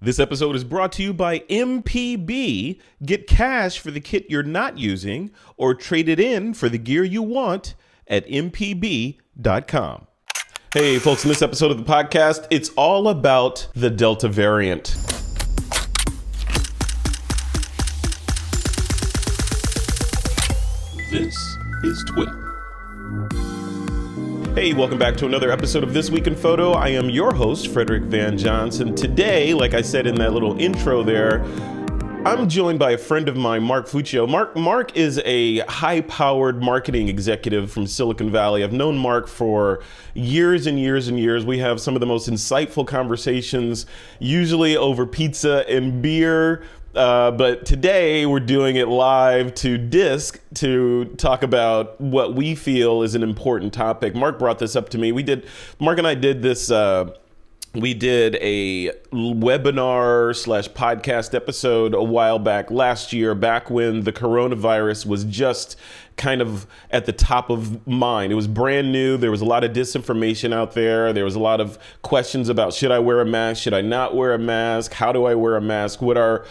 This episode is brought to you by MPB. Get cash for the kit you're not using or trade it in for the gear you want at mpb.com. Hey, folks, in this episode of the podcast, it's all about the Delta variant. This is TWiP. Hey, welcome back to another episode of This Week in Photo. I am your host, Frederick Van Johnson. Today, like I said in that little intro there, I'm joined by a friend of mine, Mark Fuccio. Mark is a high-powered marketing executive from Silicon Valley. I've known Mark for years and years and years. We have some of the most insightful conversations, usually over pizza and beer. But today we're doing it live to disc to talk about what we feel is an important topic. Mark brought this up to me. Mark and I did this, we did a webinar / podcast episode a while back last year, back when the coronavirus was just kind of at the top of mind. It was brand new. There was a lot of disinformation out there. There was a lot of questions about, should I wear a mask? Should I not wear a mask? How do I wear a mask? What are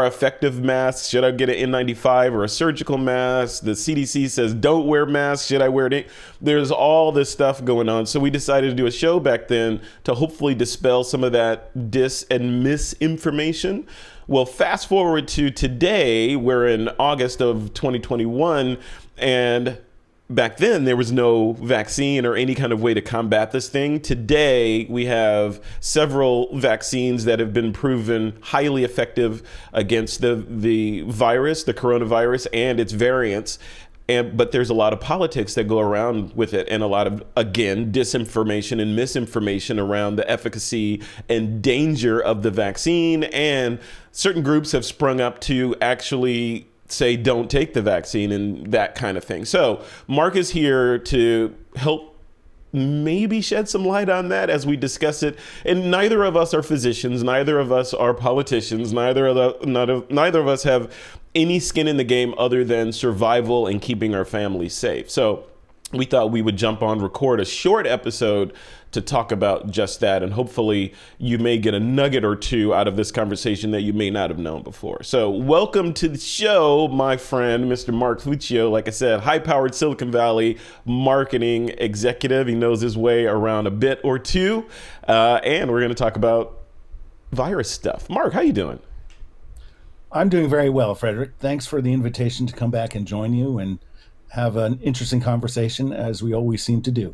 effective masks? Should I get an N95 or a surgical mask? The CDC says don't wear masks. Should I wear it? There's all this stuff going on. So we decided to do a show back then to hopefully dispel some of that dis and misinformation. Well, fast forward to today, we're in August of 2021, and back then there was no vaccine or any kind of way to combat this thing. Today, we have several vaccines that have been proven highly effective against the virus, the coronavirus, and its variants. But there's a lot of politics that go around with it, and a lot of, again, disinformation and misinformation around the efficacy and danger of the vaccine. And certain groups have sprung up to actually say, don't take the vaccine and that kind of thing. So Mark is here to help maybe shed some light on that as we discuss it. And neither of us are physicians. Neither of us are politicians. Neither of us have any skin in the game other than survival and keeping our families safe. So we thought we would jump on, record a short episode to talk about just that. And hopefully you may get a nugget or two out of this conversation that you may not have known before. So welcome to the show, my friend, Mr. Mark Fuccio. Like I said, high-powered Silicon Valley marketing executive. He knows his way around a bit or two. And we're going to talk about virus stuff. Mark, how you doing? I'm doing very well, Frederick. Thanks for the invitation to come back and join you and have an interesting conversation, as we always seem to do.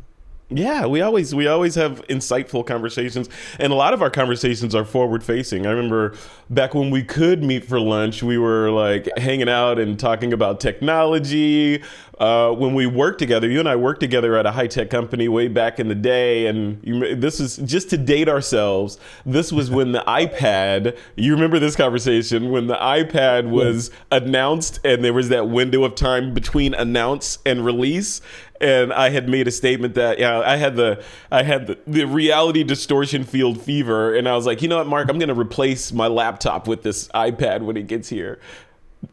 Yeah, we always have insightful conversations, and a lot of our conversations are forward facing. I remember back when we could meet for lunch, we were like hanging out and talking about technology. When we worked together, you and I worked together at a high-tech company way back in the day, and this is just to date ourselves. This was when the iPad, you remember this conversation, when the iPad was announced and there was that window of time between announce and release. And I had made a statement that, I had the reality distortion field fever. And I was like, you know what, Mark, I'm going to replace my laptop with this iPad when it gets here.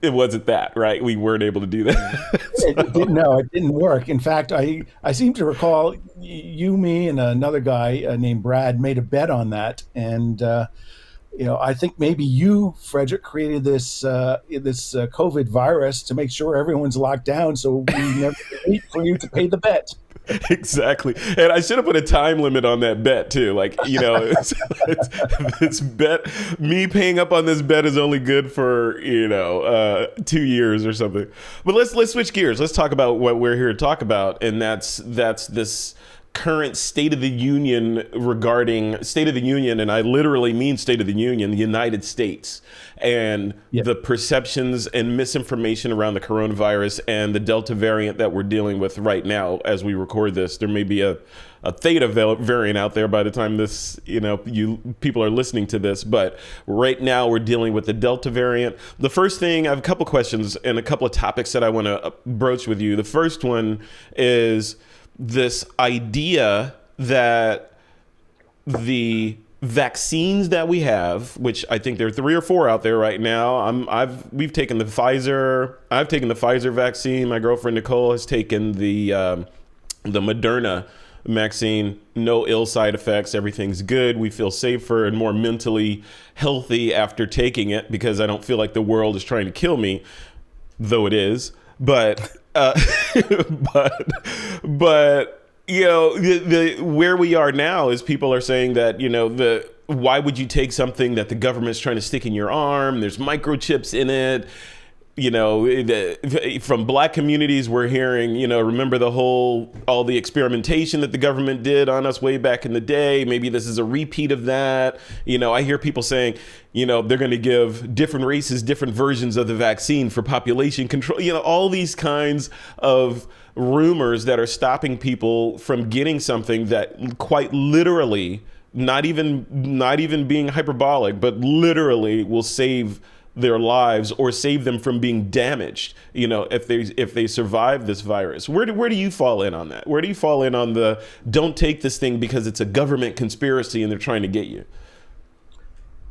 It wasn't that, right? We weren't able to do that. No, it didn't work. In fact, I seem to recall you, me, and another guy named Brad made a bet on that. And, I think maybe you, Frederick, created this COVID virus to make sure everyone's locked down, so we never wait for you to pay the bet. Exactly. And I should have put a time limit on that bet too. Like, this bet, me paying up on this bet is only good for, 2 years or something. But let's switch gears. Let's talk about what we're here to talk about. And that's this current State of the Union regarding State of the Union, and I literally mean State of the Union, the United States, and the perceptions and misinformation around the coronavirus and the Delta variant that we're dealing with right now as we record this. There may be a Theta variant out there by the time this, people are listening to this, but right now we're dealing with the Delta variant. The first thing, I have a couple questions and a couple of topics that I want to broach with you. The first one is this idea that the vaccines that we have, which I think there are 3 or 4 out there right now. We've taken the Pfizer. I've taken the Pfizer vaccine. My girlfriend Nicole has taken the Moderna vaccine, no ill side effects, everything's good. We feel safer and more mentally healthy after taking it because I don't feel like the world is trying to kill me, though it is. But but the where we are now is people are saying that the why would you take something that the government's trying to stick in your arm? There's microchips in it. From black communities, we're hearing, remember all the experimentation that the government did on us way back in the day. Maybe this is a repeat of that. I hear people saying, they're going to give different races different versions of the vaccine for population control. All these kinds of rumors that are stopping people from getting something that quite literally, not even being hyperbolic, but literally will save their lives or save them from being damaged, if they survive this virus. Where do you fall in on that? Where do you fall in on the don't take this thing because it's a government conspiracy and they're trying to get you?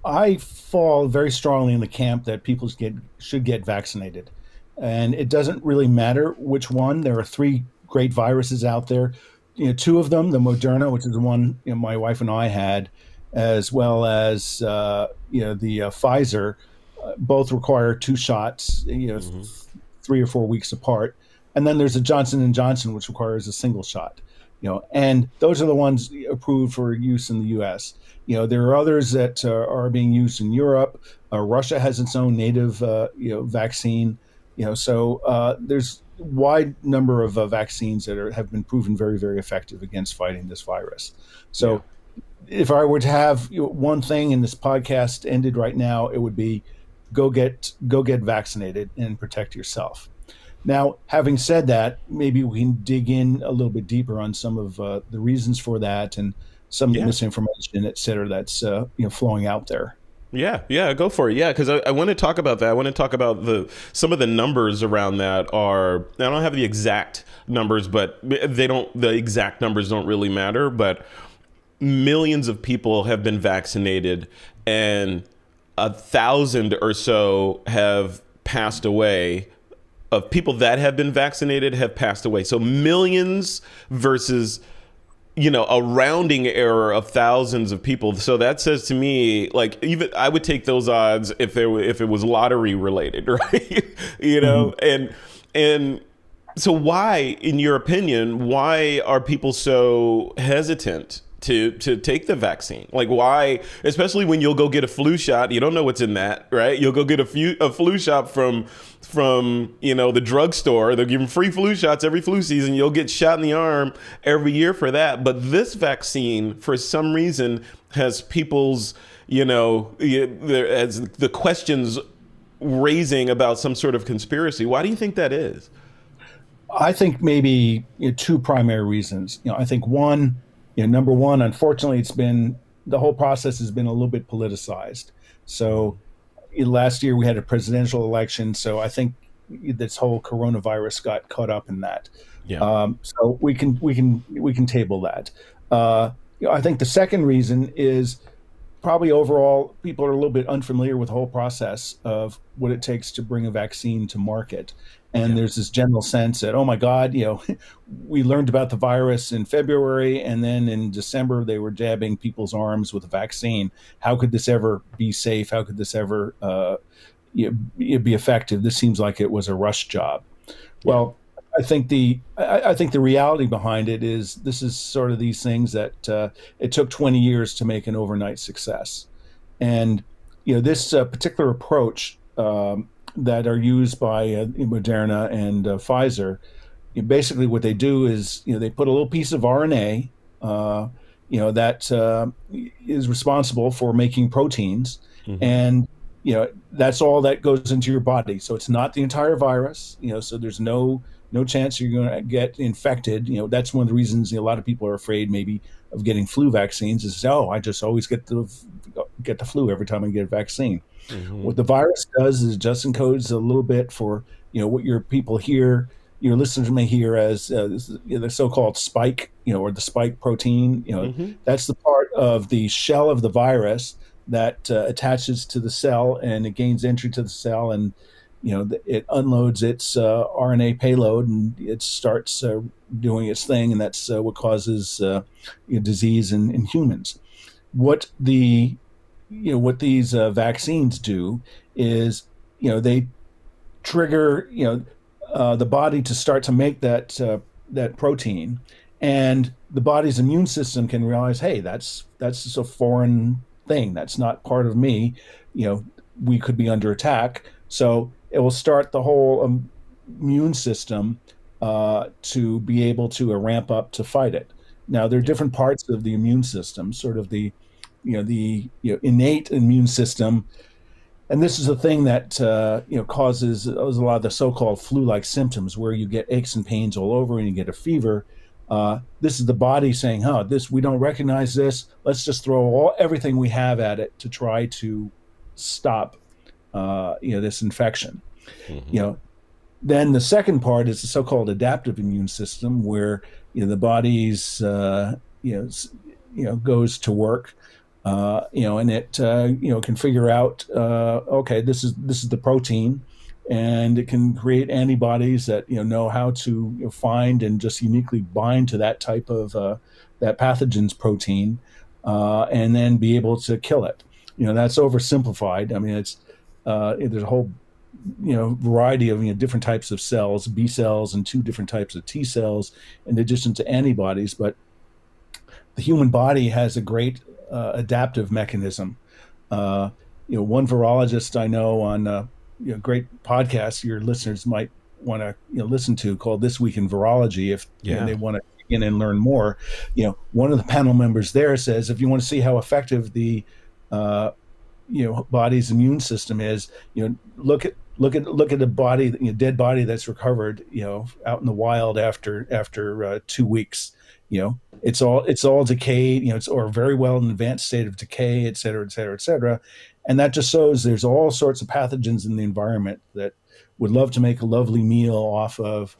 I fall very strongly in the camp that people should get vaccinated. And it doesn't really matter which one. There are three great viruses out there. Two of them, the Moderna, which is the one my wife and I had, as well as the Pfizer, both require two shots, 3 or 4 weeks apart. And then there's a Johnson and Johnson, which requires a single shot. And those are the ones approved for use in the U.S. There are others that are being used in Europe. Russia has its own native, vaccine. So there's a wide number of vaccines that have been proven very, very effective against fighting this virus. So if I were to have one thing in this podcast ended right now, it would be go get vaccinated and protect yourself. Now, having said that, maybe we can dig in a little bit deeper on some of the reasons for that and some misinformation, et cetera, that's flowing out there. Yeah, go for it. Yeah, because I want to talk about that. I want to talk about some of the numbers around that I don't have the exact numbers, but the exact numbers don't really matter. But millions of people have been vaccinated, and 1,000 or so have passed away. Of people that have been vaccinated have passed away. So millions versus a rounding error of thousands of people. So that says to me, like, even I would take those odds if it was lottery related, right? And so why, in your opinion, why are people so hesitant to take the vaccine? Like, why, especially when you'll go get a flu shot, you don't know what's in that, right? You'll go get a flu shot from the drugstore. They'll give them free flu shots every flu season. You'll get shot in the arm every year for that. But this vaccine, for some reason, has people's, as the questions raising about some sort of conspiracy. Why do you think that is? I think maybe two primary reasons. I think one, number one, unfortunately, the whole process has been a little bit politicized. So last year we had a presidential election, so I think this whole coronavirus got caught up in that. Yeah. So we can table that. I think the second reason is probably overall people are a little bit unfamiliar with the whole process of what it takes to bring a vaccine to market. And there's this general sense that, oh my God, we learned about the virus in February, and then in December they were jabbing people's arms with a vaccine. How could this ever be safe? How could this ever be effective? This seems like it was a rush job. Well, I think the reality behind it is this is sort of these things that it took 20 years to make an overnight success, and this particular approach that are used by Moderna and Pfizer, basically what they do is they put a little piece of RNA that is responsible for making proteins, and that's all that goes into your body. So it's not the entire virus. So there's no chance you're going to get infected. That's one of the reasons a lot of people are afraid maybe of getting flu vaccines is, I just always get the flu every time I get a vaccine. What the virus does is just encodes a little bit for what your people hear, your listeners may hear as the so-called spike, or the spike protein. That's the part of the shell of the virus that attaches to the cell, and it gains entry to the cell, and it unloads its RNA payload and it starts doing its thing, and that's what causes disease in humans. What the what these vaccines do is they trigger the body to start to make that protein, and the body's immune system can realize, hey, that's just a foreign thing, that's not part of me. We could be under attack, so it will start the whole immune system to be able to ramp up to fight it. Now there are Yeah. different parts of the immune system, sort of the innate immune system, and this is the thing that causes a lot of the so-called flu-like symptoms, where you get aches and pains all over and you get a fever. This is the body saying, "Huh, this we don't recognize this. Let's just throw everything we have at it to try to stop this infection." You Hmm. know, then the second part is the so-called adaptive immune system, where the body's goes to work, and it can figure out, okay, this is the protein, and it can create antibodies that know how to find and just uniquely bind to that type of that pathogen's protein, and then be able to kill it. That's oversimplified. I mean, there's a whole variety of different types of cells, B cells, and two different types of T cells, in addition to antibodies. But the human body has a great adaptive mechanism. One virologist I know on great podcast your listeners might want to listen to, called This Week in Virology, if Yeah. they want to begin and learn more. One of the panel members there says, if you want to see how effective the uh, body's immune system is, look at a body, dead body that's recovered out in the wild after 2 weeks. It's all decayed, it's or very well in an advanced state of decay, et cetera, et cetera, et cetera. And that just shows there's all sorts of pathogens in the environment that would love to make a lovely meal off of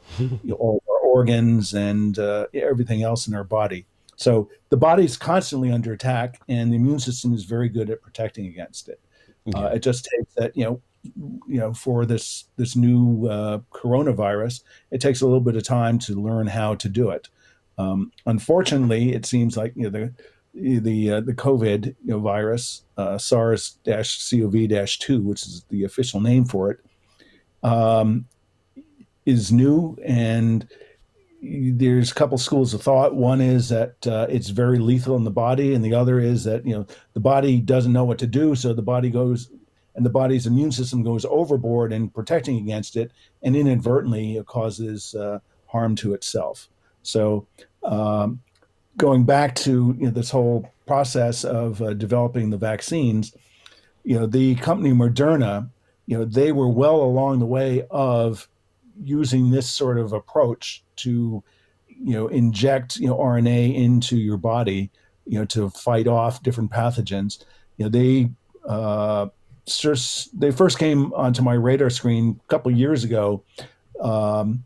all our organs and everything else in our body. So the body's constantly under attack, and the immune system is very good at protecting against it. Yeah. It just takes that, for this new coronavirus, it takes a little bit of time to learn how to do it. Unfortunately, it seems like the COVID virus, SARS-CoV-2, which is the official name for it, um, is new, and there's a couple schools of thought. One is that it's very lethal in the body, and the other is that the body doesn't know what to do, so the body's immune system goes overboard in protecting against it, and inadvertently it causes harm to itself. So, um, going back to this whole process of developing the vaccines, the company Moderna, they were well along the way of using this sort of approach to, inject, RNA into your body, to fight off different pathogens. They they first came onto my radar screen a couple of years ago, um,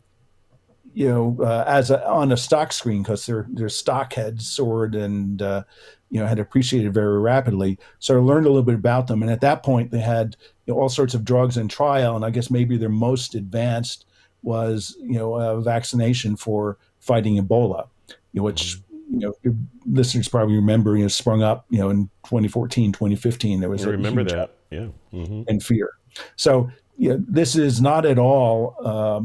as on a stock screen, because their stock had soared and had appreciated very rapidly. So I learned a little bit about them, and at that point they had all sorts of drugs in trial, and I guess maybe their most advanced was a vaccination for fighting Ebola, which Hmm. your listeners probably remember sprung up in 2014, 2015. There I was a remember huge that. Yeah. Hmm. and fear. So this is not at all, a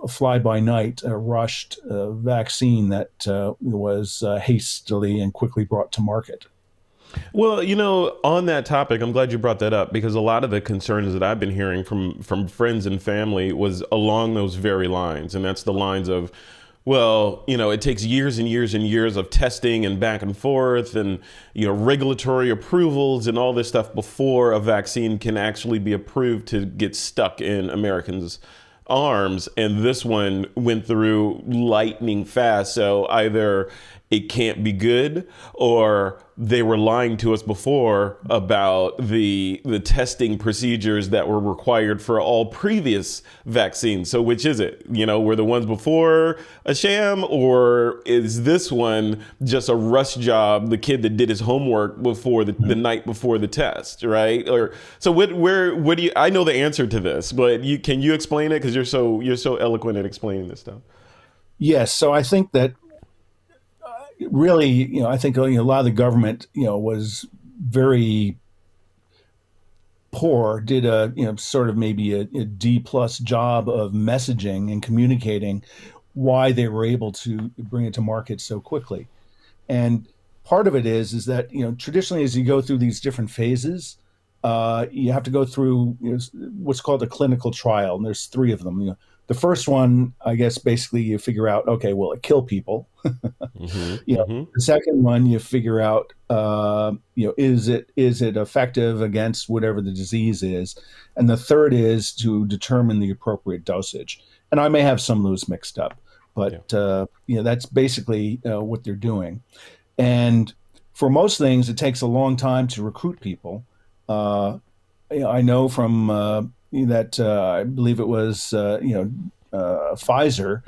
fly-by-night, rushed vaccine that was hastily and quickly brought to market. Well, on that topic, I'm glad you brought that up, because a lot of the concerns that I've been hearing from friends and family was along those very lines, and that's the lines of, well, it takes years and years and years of testing and back and forth and regulatory approvals and all this stuff before a vaccine can actually be approved to get stuck in Americans' arms. And this one went through lightning fast. So either it can't be good, or they were lying to us before about the testing procedures that were required for all previous vaccines. So which is it? Were the ones before a sham, or is this one just a rush job, the kid that did his homework before the night before the test, right? Or so what do you, I know the answer to this, but can you explain it, because you're so eloquent at explaining this stuff. Yes, so I think that really, I think a lot of the government, was very poor, did a sort of maybe a D plus job of messaging and communicating why they were able to bring it to market so quickly. And part of it is that traditionally, as you go through these different phases, you have to go through what's called a clinical trial, and there's three of them. The first one, I guess, basically you figure out, okay, will it kill people? The second one, you figure out, is it effective against whatever the disease is, and the third is to determine the appropriate dosage. And I may have some of those mixed up, but that's basically what they're doing. And for most things, it takes a long time to recruit people. I know from that I believe it was Pfizer.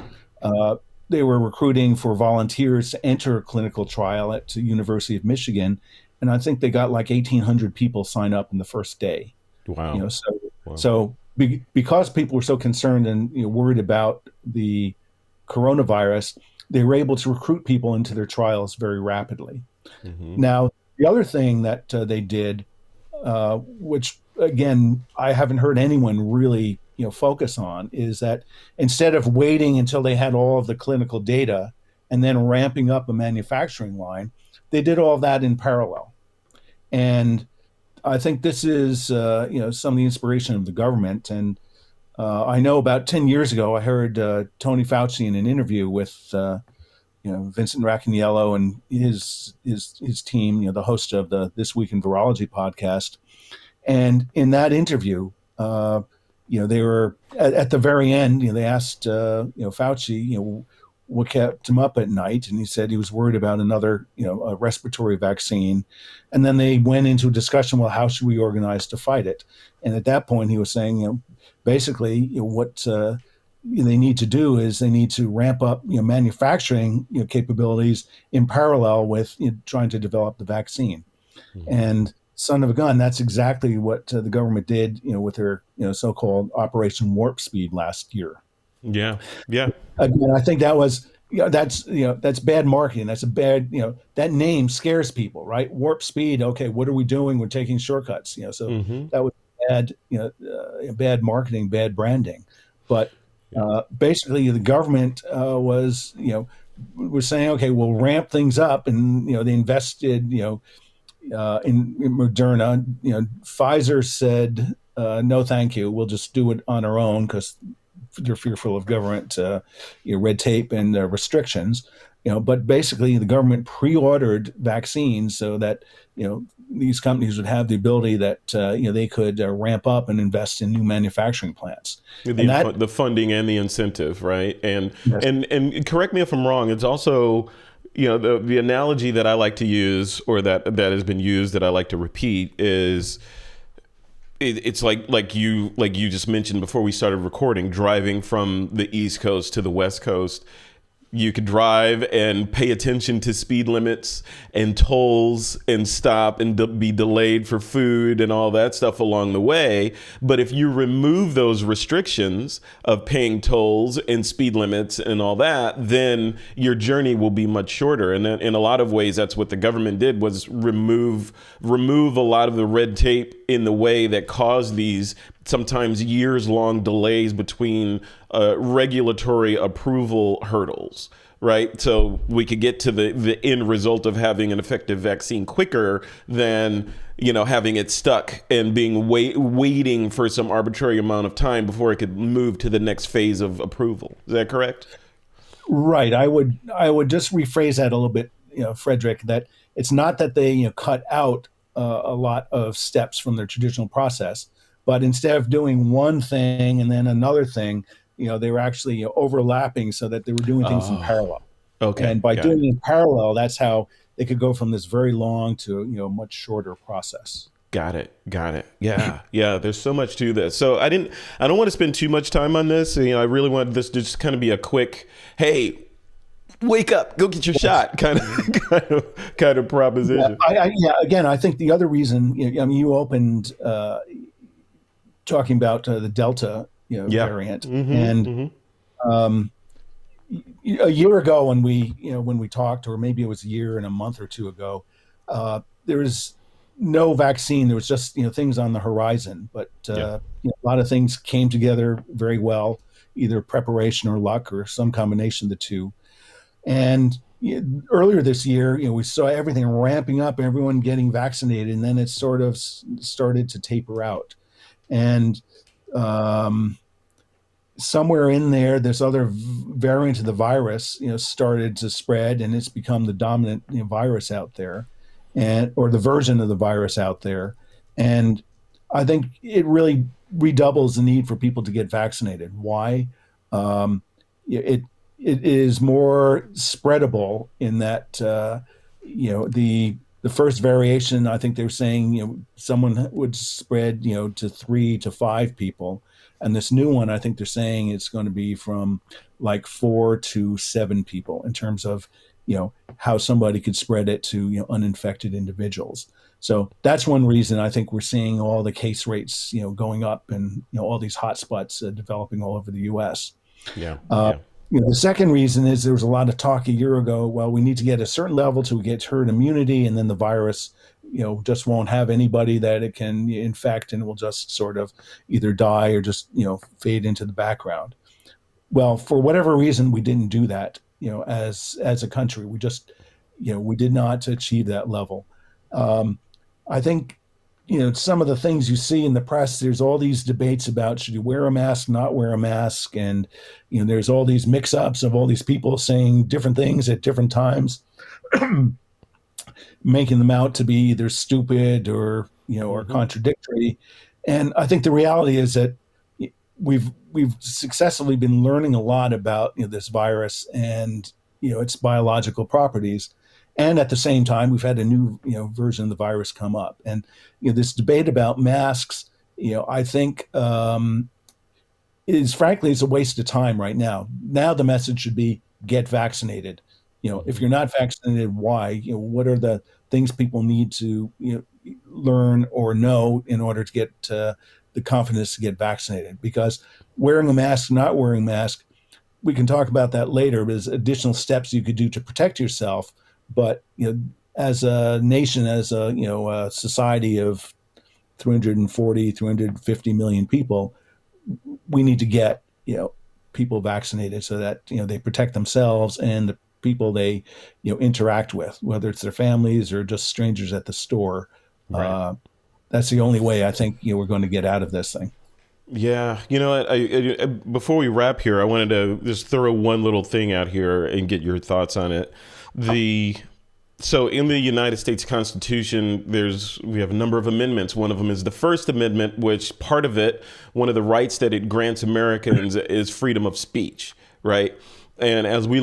They were recruiting for volunteers to enter a clinical trial at the University of Michigan, and I think they got like 1,800 people sign up in the first day. Wow. Because people were so concerned and worried about the coronavirus, they were able to recruit people into their trials very rapidly. Now, the other thing that they did, which again I haven't heard anyone really focus on, is that instead of waiting until they had all of the clinical data and then ramping up a manufacturing line, they did all of that in parallel. And I think this is some of the inspiration of the government. And I know about 10 years ago, I heard Tony Fauci in an interview with Vincent Racaniello and his team, the host of the This Week in Virology podcast. And in that interview, they were at the very end. They asked Fauci, what kept him up at night, and he said he was worried about another, a respiratory vaccine. And then they went into a discussion. Well, how should we organize to fight it? And at that point, he was saying, basically, what they need to do is they need to ramp up, manufacturing capabilities in parallel with trying to develop the vaccine. And son of a gun, that's exactly what the government did, with their so-called Operation Warp Speed last year. Yeah. Again, I think that was that's bad marketing. That's a bad that name scares people, right? Warp Speed. Okay, what are we doing? We're taking shortcuts. So that was bad. Bad marketing, bad branding. But basically, the government was saying, okay, we'll ramp things up, and they invested in Moderna. Pfizer said, no, thank you. We'll just do it on our own because they're fearful of government red tape and restrictions. But basically, the government pre-ordered vaccines so that these companies would have the ability that they could ramp up and invest in new manufacturing plants. The funding and the incentive, right? And Yes. and correct me if I'm wrong. It's also the analogy that I like to use, or that has been used, that I like to repeat, is it's like you just mentioned before we started recording, driving from the East Coast to the West Coast. You could drive and pay attention to speed limits and tolls and stop and be delayed for food and all that stuff along the way. But if you remove those restrictions of paying tolls and speed limits and all that, then your journey will be much shorter. And in a lot of ways, that's what the government did, was remove a lot of the red tape in the way that caused these sometimes years-long delays between regulatory approval hurdles, right? So we could get to the end result of having an effective vaccine quicker than having it stuck and being waiting for some arbitrary amount of time before it could move to the next phase of approval. Is that correct? Right. I would just rephrase that a little bit, Frederick, that it's not that they cut out a lot of steps from their traditional process, but instead of doing one thing and then another thing, they were actually overlapping so that they were doing things in parallel. Okay, And by got doing it. it in parallel, that's how they could go from this very long to much shorter process. Got it. Got it. Yeah. Yeah. There's so much to this. So I don't want to spend too much time on this. I really want this to just kind of be a quick, hey, wake up, go get your Yes. shot kind of Yeah, proposition. yeah. Again, I think the other reason, I mean, you opened talking about the Delta, Yeah. variant, Mm-hmm. and Mm-hmm. um, a year ago when we talked, or maybe it was a year and a month or two ago, there was no vaccine. There was just things on the horizon, but Yeah. a lot of things came together very well, either preparation or luck or some combination of the two. And earlier this year, we saw everything ramping up, everyone getting vaccinated, and then it sort of started to taper out. And um, somewhere in there, this other variant of the virus, started to spread, and it's become the dominant virus out there, and or the version of the virus out there. And I think it really redoubles the need for people to get vaccinated. Why? Um, it it is more spreadable in that the first variation. I think they're saying someone would spread to 3 to 5 people, and this new one, I think they're saying it's going to be from like 4 to 7 people in terms of, how somebody could spread it to, uninfected individuals. So that's one reason I think we're seeing all the case rates, going up, and, all these hotspots developing all over the U.S. Yeah. Uh, Yeah. the second reason is there was a lot of talk a year ago. Well, we need to get a certain level to get herd immunity, and then the virus, just won't have anybody that it can infect, and it will just sort of either die or just fade into the background. Well, for whatever reason, we didn't do that. As a country, we just we did not achieve that level. Um, I think some of the things you see in the press, there's all these debates about should you wear a mask, not wear a mask, and there's all these mix-ups of all these people saying different things at different times, making them out to be either stupid or Mm-hmm. contradictory. And I think the reality is that we've successfully been learning a lot about this virus and its biological properties. And at the same time, we've had a new version of the virus come up, and this debate about masks. I think is frankly it's a waste of time right now. Now the message should be get vaccinated. If Mm-hmm. you're not vaccinated, why? What are the things people need to learn or know in order to get the confidence to get vaccinated? Because wearing a mask, not wearing a mask, we can talk about that later. There's additional steps you could do to protect yourself, but as a nation, as a society of 340, 350 million people, we need to get people vaccinated so that they protect themselves and the people they interact with, whether it's their families or just strangers at the store. Right. Uh, that's the only way I think we're going to get out of this thing. Yeah, before we wrap here, I wanted to just throw one little thing out here and get your thoughts on it. The So in the United States Constitution, we have a number of amendments. One of them is the First Amendment, which part of it, one of the rights that it grants Americans is freedom of speech, right? And as we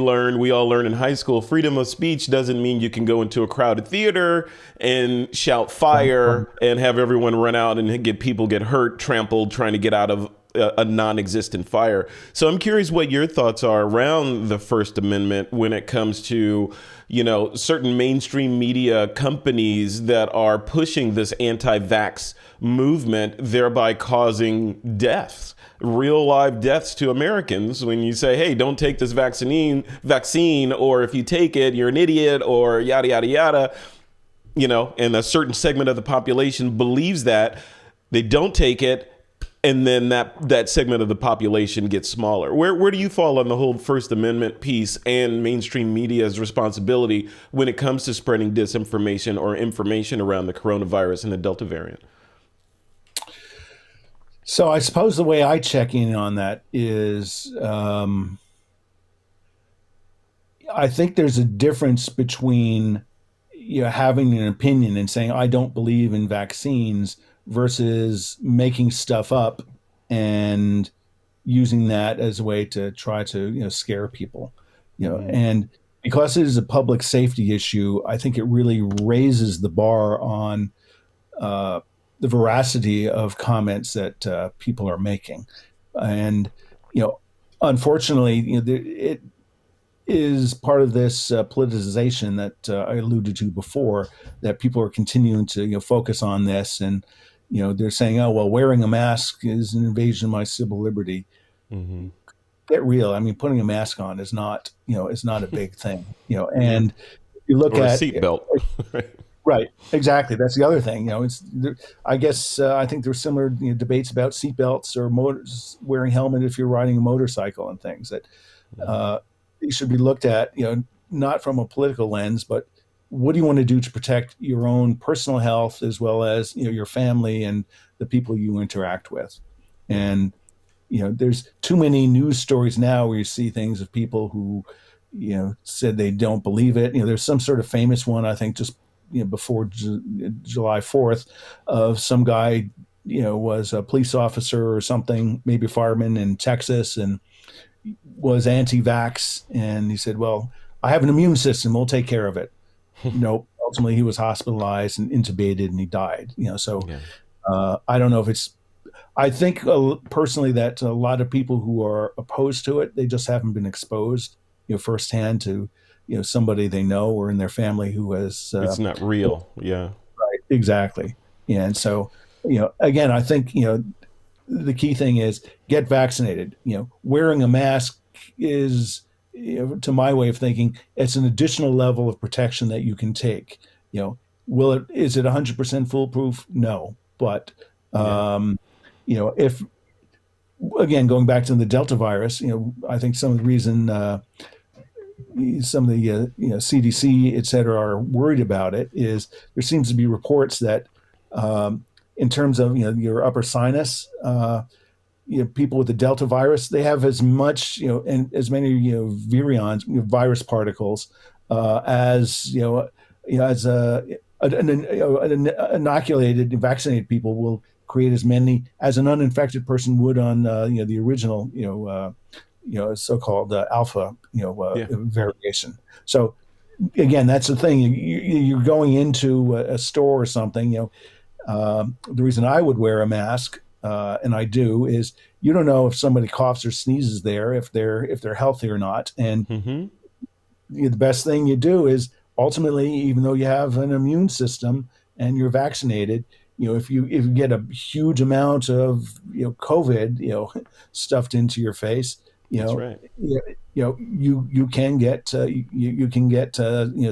all learn in high school, freedom of speech doesn't mean you can go into a crowded theater and shout fire and have everyone run out and people get hurt, trampled, trying to get out of a non-existent fire. So I'm curious what your thoughts are around the First Amendment when it comes to, certain mainstream media companies that are pushing this anti-vax movement, thereby causing deaths, real live deaths to Americans. When you say, hey, don't take this vaccine, or if you take it, you're an idiot, or yada, yada, yada, and a certain segment of the population believes that, they don't take it, and then that segment of the population gets smaller. Where do you fall on the whole First Amendment piece and mainstream media's responsibility when it comes to spreading disinformation or information around the coronavirus and the Delta variant? So I suppose the way I check in on that is I think there's a difference between having an opinion and saying I don't believe in vaccines versus making stuff up and using that as a way to try to scare people. Mm-hmm. And because it is a public safety issue, I think it really raises the bar on uh, the veracity of comments that people are making. And, you know, unfortunately, it is part of this politicization that I alluded to before, that people are continuing to, focus on this. And, they're saying, oh, well, wearing a mask is an invasion of my civil liberty. Hmm. Get real. I mean, putting a mask on is not a big thing, Yeah. and you look Or a at, seatbelt. right, exactly. That's the other thing. It's I guess I think there's similar debates about seatbelts or motors, wearing helmet if you're riding a motorcycle and things that Hmm. uh, these should be looked at. Not from a political lens, but what do you want to do to protect your own personal health as well as your family and the people you interact with. Yeah. And there's too many news stories now where you see things of people who said they don't believe it. There's some sort of famous one, I think, just before July 4th, of some guy was a police officer or something, maybe a fireman in Texas, and was anti-vax, and he said, well, I have an immune system, we'll take care of it. Nope. Ultimately he was hospitalized and intubated and he died. So Yeah. I don't know if it's, I think personally that a lot of people who are opposed to it, they just haven't been exposed, firsthand to, somebody they know or in their family who has. It's not real. Yeah. Right, exactly. Yeah, and so, again, I think the key thing is get vaccinated. Wearing a mask is, to my way of thinking, it's an additional level of protection that you can take. Will it? Is it 100% foolproof? No, but Yeah. um, if, again, going back to the Delta virus, I think some of the reason some of the CDC, et cetera, are worried about it is there seems to be reports that in terms of your upper sinus, people with the Delta virus, they have as much and as many virions, virus particles as as an inoculated, vaccinated people will create as many as an uninfected person would on the original so-called alpha Yeah. variation. So again, that's the thing. You're going into a store or something. The reason I would wear a mask, and I do, is you don't know if somebody coughs or sneezes there, if they're healthy or not. And Hmm. the best thing you do is ultimately, even though you have an immune system and you're vaccinated, if you get a huge amount of COVID stuffed into your face, you That's know right. you can get you can get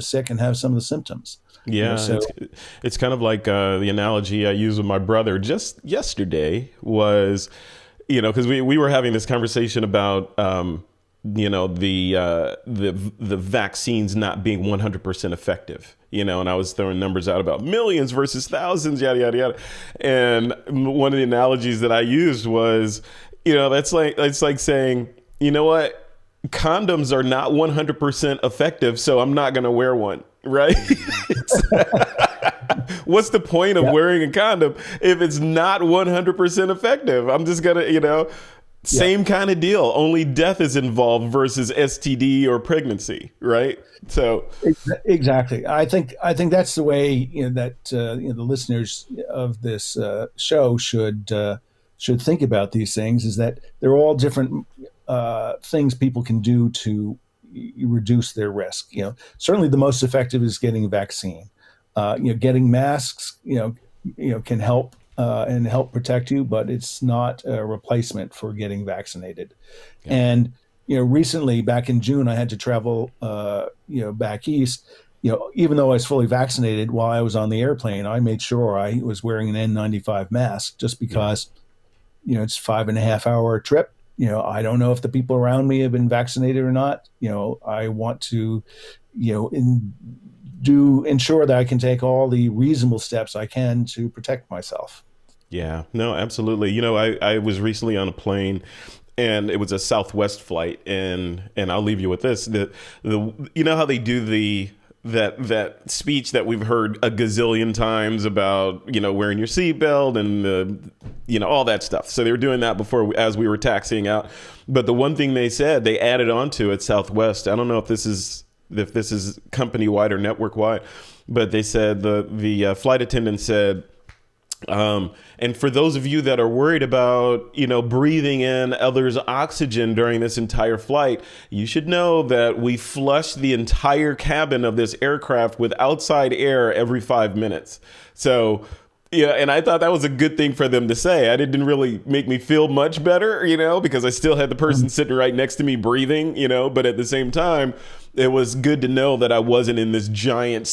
sick and have some of the symptoms. Yeah, So it's kind of like the analogy I used with my brother just yesterday was, because we were having this conversation about the vaccines not being 100% effective, and I was throwing numbers out about millions versus thousands, yada yada yada, and one of the analogies that I used was, that's like it's like saying, you know what, condoms are not 100% effective, so I'm not going to wear one, right? What's the point of yeah, wearing a condom if it's not 100% effective? I'm just going to, yeah. same kind of deal, only death is involved versus STD or pregnancy, right? So, Exactly. I think that's the way that the listeners of this show should think about these things. Is that they're all different things people can do to reduce their risk. Certainly the most effective is getting a vaccine. Getting masks, can help and help protect you, but it's not a replacement for getting vaccinated. yeah. And recently, back in June, I had to travel, back east. Even though I was fully vaccinated, while I was on the airplane, I made sure I was wearing an N95 mask, just Yeah. because it's 5.5 hour trip. I don't know if the people around me have been vaccinated or not. I want to, do ensure that I can take all the reasonable steps I can to protect myself. Yeah, no, absolutely. I was recently on a plane and it was a Southwest flight, and I'll leave you with this. The how they do that speech that we've heard a gazillion times about, wearing your seatbelt and all that stuff. So they were doing that before as we were taxiing out. But the one thing they said, they added on to at Southwest, I don't know if this is if this is company wide or network wide, but they said the flight attendant said, and for those of you that are worried about, breathing in others' oxygen during this entire flight, you should know that we flush the entire cabin of this aircraft with outside air every 5 minutes. So, yeah, and I thought that was a good thing for them to say. It didn't really make me feel much better, because I still had the person sitting right next to me breathing, but at the same time, it was good to know that I wasn't in this giant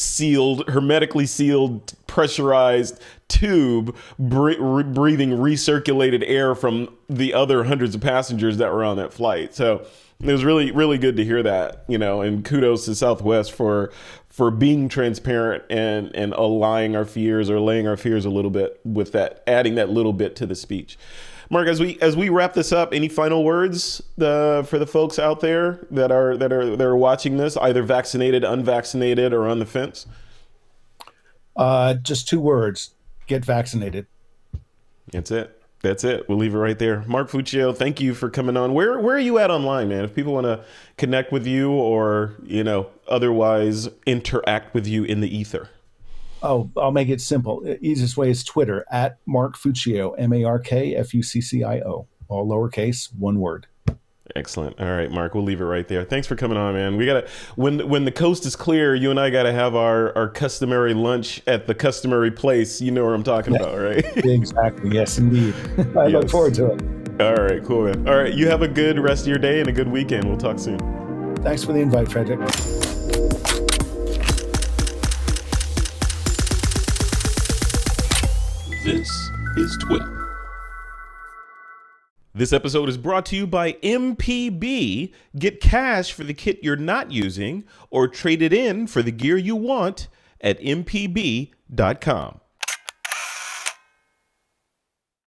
hermetically sealed, pressurized tube breathing recirculated air from the other hundreds of passengers that were on that flight. So it was really, really good to hear that, and kudos to Southwest for being transparent and allaying our fears or laying our fears a little bit with that, adding that little bit to the speech. Mark, as we wrap this up, any final words for the folks out there that are watching this, either vaccinated, unvaccinated, or on the fence? Just 2 words: get vaccinated. That's it. We'll leave it right there. Mark Fuccio, thank you for coming on. Where are you at online, man? If people want to connect with you or, otherwise interact with you in the ether. Oh, I'll make it simple. The easiest way is Twitter, at Mark Fuccio, MarkFuccio, all lowercase, 1 word. Excellent. All right, Mark, we'll leave it right there. Thanks for coming on, man. We gotta, when the coast is clear, you and I gotta have our customary lunch at the customary place. You know what I'm talking about, right? Exactly. Yes, indeed. I look forward to it. All right, cool, man. All right, you have a good rest of your day and a good weekend. We'll talk soon. Thanks for the invite, Frederick. This is TWiP. This episode is brought to you by MPB. Get cash for the kit you're not using or trade it in for the gear you want at mpb.com.